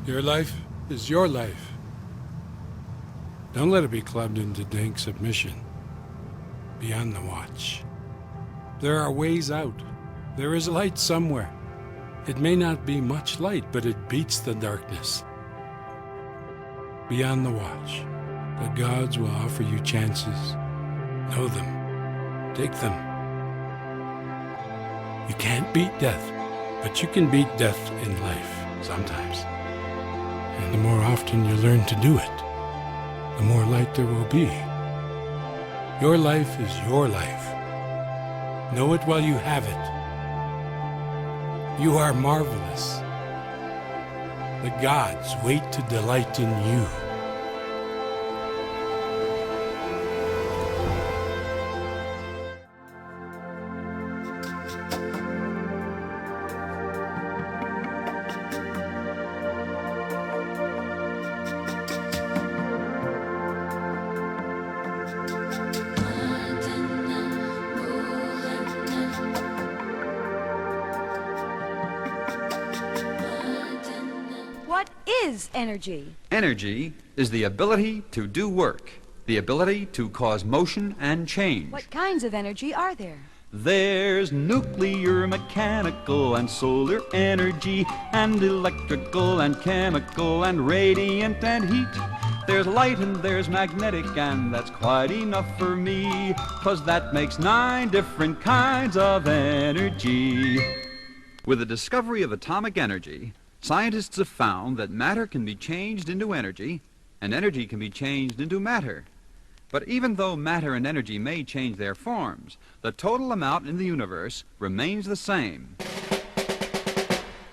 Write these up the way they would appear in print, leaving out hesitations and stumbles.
Your life is your life. Don't let it be clubbed into dank submission. Be on the watch. There are ways out. There is light somewhere. It may not be much light, but it beats the darkness. Be on the watch. The gods will offer you chances. Know them. Take them. You can't beat death, but you can beat death in life sometimes. And the more often you learn to do it, the more light there will be. Your life is your life. Know it while you have it. You are marvelous. The gods wait to delight in you. What is energy? Energy is the ability to do work, the ability to cause motion and change. What kinds of energy are there? There's nuclear, mechanical, and solar energy, and electrical, and chemical, and radiant, and heat. There's light and there's magnetic, and that's quite enough for me, 'cause that makes 9 different kinds of energy. With the discovery of atomic energy, scientists have found that matter can be changed into energy, and energy can be changed into matter. But even though matter and energy may change their forms, the total amount in the universe remains the same.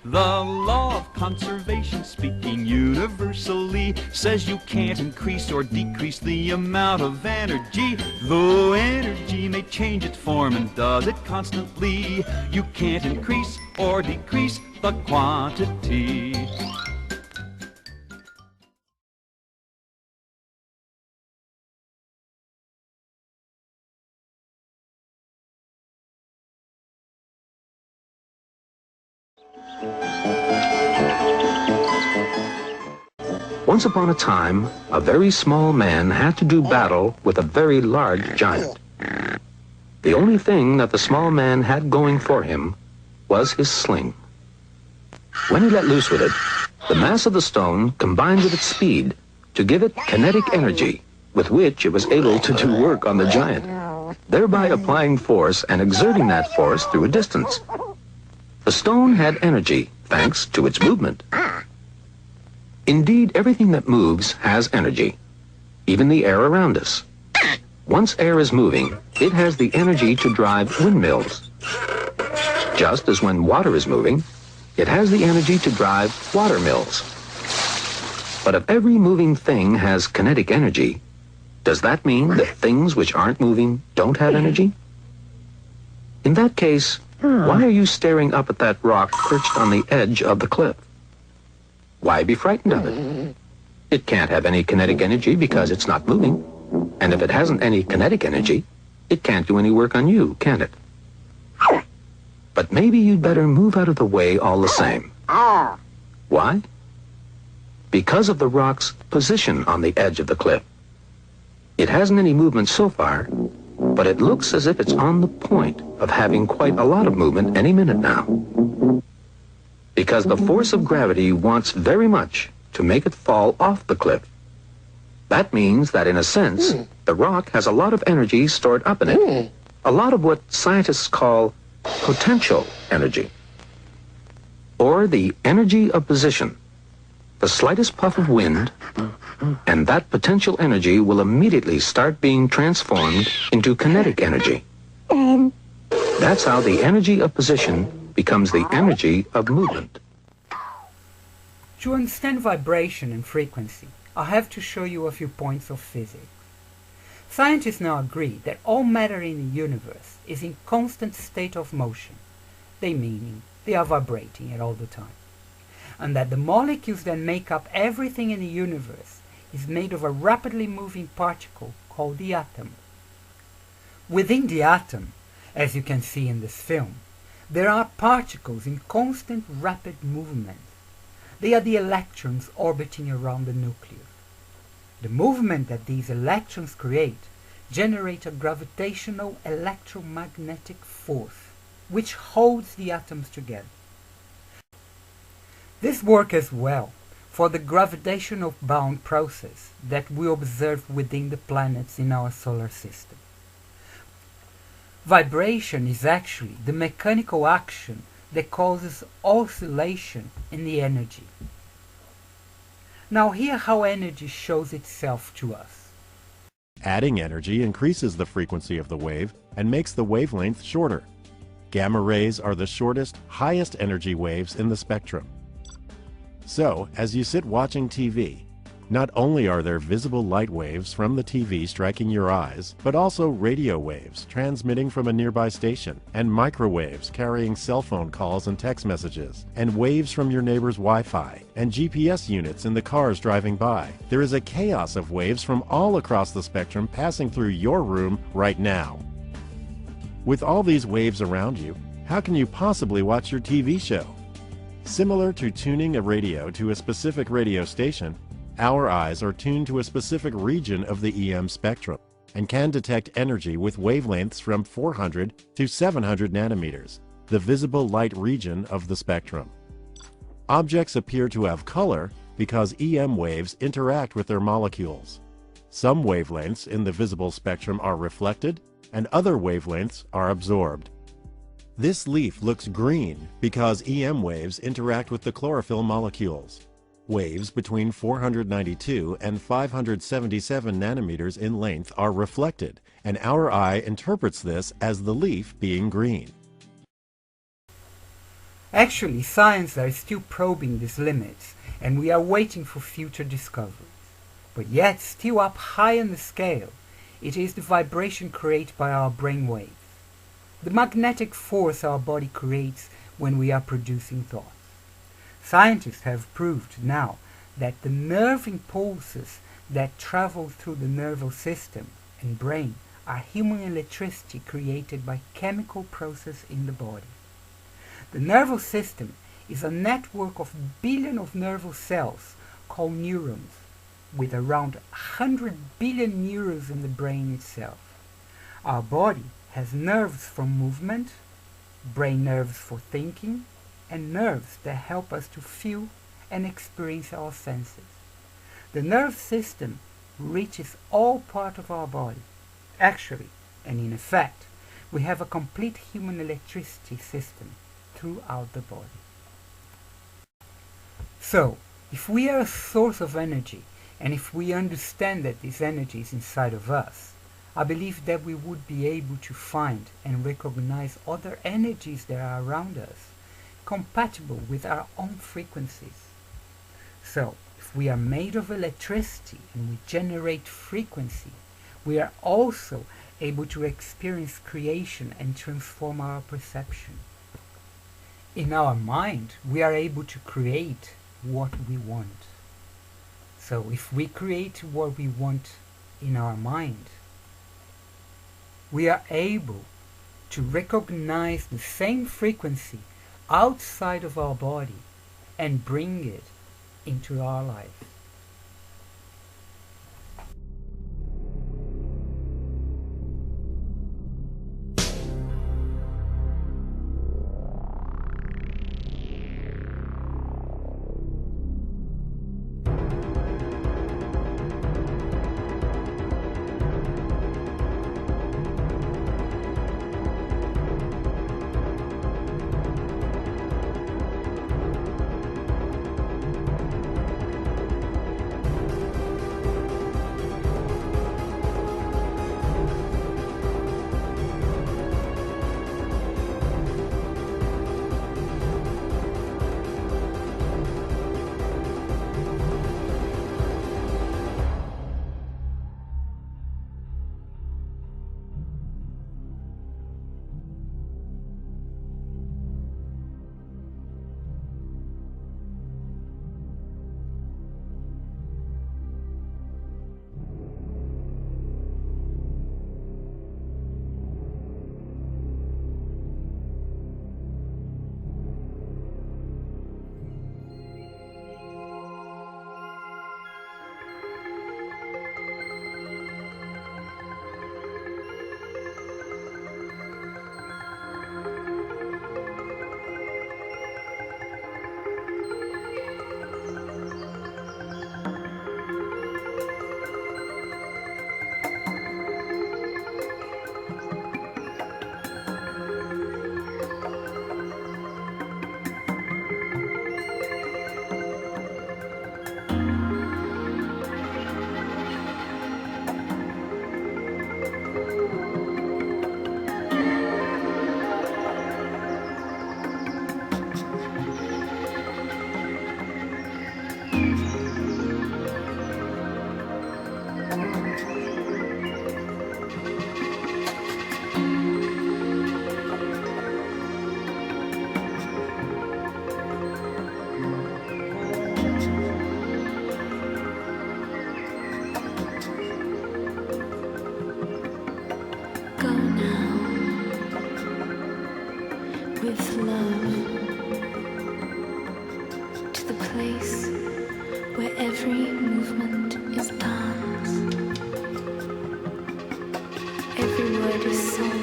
The law of conservation, speaking universally, says you can't increase or decrease the amount of energy. Though energy may change its form and does it constantly, you can't increase or decrease the quantity. Once upon a time, a very small man had to do battle with a very large giant. The only thing that the small man had going for him was his sling. When he let loose with it, the mass of the stone combined with its speed to give it kinetic energy, with which it was able to do work on the giant, thereby applying force and exerting that force through a distance. The stone had energy thanks to its movement. Indeed, everything that moves has energy, even the air around us. Once air is moving, it has the energy to drive windmills. Just as when water is moving, it has the energy to drive water mills. But if every moving thing has kinetic energy, does that mean that things which aren't moving don't have energy? In that case, why are you staring up at that rock perched on the edge of the cliff? Why be frightened of it? It can't have any kinetic energy because it's not moving. And if it hasn't any kinetic energy, it can't do any work on you, can it? But maybe you'd better move out of the way all the same. Why? Because of the rock's position on the edge of the cliff. It hasn't any movement so far, but it looks as if it's on the point of having quite a lot of movement any minute now. Because the force of gravity wants very much to make it fall off the cliff. That means that, in a sense, the rock has a lot of energy stored up in it. A lot of what scientists call potential energy. Or the energy of position. The slightest puff of wind, and that potential energy will immediately start being transformed into kinetic energy. That's how the energy of position becomes the energy of movement. To understand vibration and frequency, I have to show you a few points of physics. Scientists now agree that all matter in the universe is in constant state of motion. Meaning they are vibrating at all the time. And that the molecules that make up everything in the universe is made of a rapidly moving particle called the atom. Within the atom, as you can see in this film, there are particles in constant rapid movement. They are the electrons orbiting around the nucleus. The movement that these electrons create generates a gravitational electromagnetic force which holds the atoms together. This works as well for the gravitational bound process that we observe within the planets in our solar system. Vibration is actually the mechanical action that causes oscillation in the energy. Now hear how energy shows itself to us. Adding energy increases the frequency of the wave and makes the wavelength shorter. Gamma rays are the shortest, highest energy waves in the spectrum. So, as you sit watching TV, not only are there visible light waves from the TV striking your eyes, but also radio waves transmitting from a nearby station, and microwaves carrying cell phone calls and text messages, and waves from your neighbor's Wi-Fi, and GPS units in the cars driving by. There is a chaos of waves from all across the spectrum passing through your room right now. With all these waves around you, how can you possibly watch your TV show? Similar to tuning a radio to a specific radio station, our eyes are tuned to a specific region of the EM spectrum and can detect energy with wavelengths from 400 to 700 nanometers, the visible light region of the spectrum. Objects appear to have color because EM waves interact with their molecules. Some wavelengths in the visible spectrum are reflected, and other wavelengths are absorbed. This leaf looks green because EM waves interact with the chlorophyll molecules. Waves between 492 and 577 nanometers in length are reflected, and our eye interprets this as the leaf being green. Actually, science is still probing these limits, and we are waiting for future discoveries. But yet, still up high on the scale, it is the vibration created by our brain waves, the magnetic force our body creates when we are producing thoughts. Scientists have proved now that the nerve impulses that travel through the nervous system and brain are human electricity created by chemical process in the body. The nervous system is a network of billions of nervous cells called neurons, with around 100 billion neurons in the brain itself. Our body has nerves for movement, brain nerves for thinking, and nerves that help us to feel and experience our senses. The nerve system reaches all parts of our body. Actually, and in effect, we have a complete human electricity system throughout the body. So, if we are a source of energy, and if we understand that this energy is inside of us, I believe that we would be able to find and recognize other energies that are around us, compatible with our own frequencies. So, if we are made of electricity and we generate frequency, we are also able to experience creation and transform our perception. In our mind, we are able to create what we want. So if we create what we want in our mind, we are able to recognize the same frequency outside of our body and bring it into our life. with love to the place where every movement is dance, every word is song.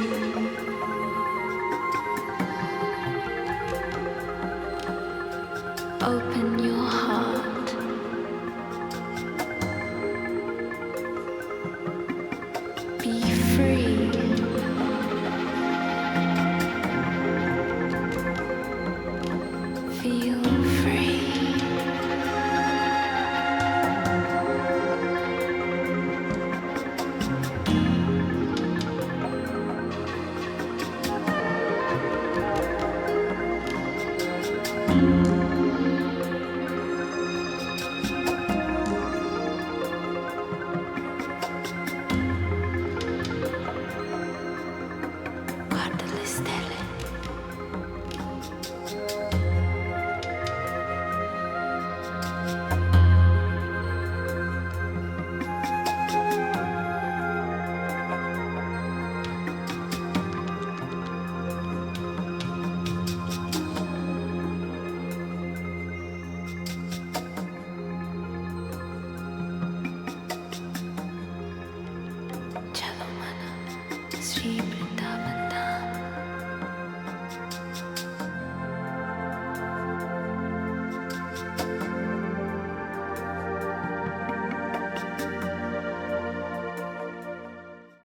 Open your heart. Be free. Feel free. Guarda le stelle. Cielo umana, sribri.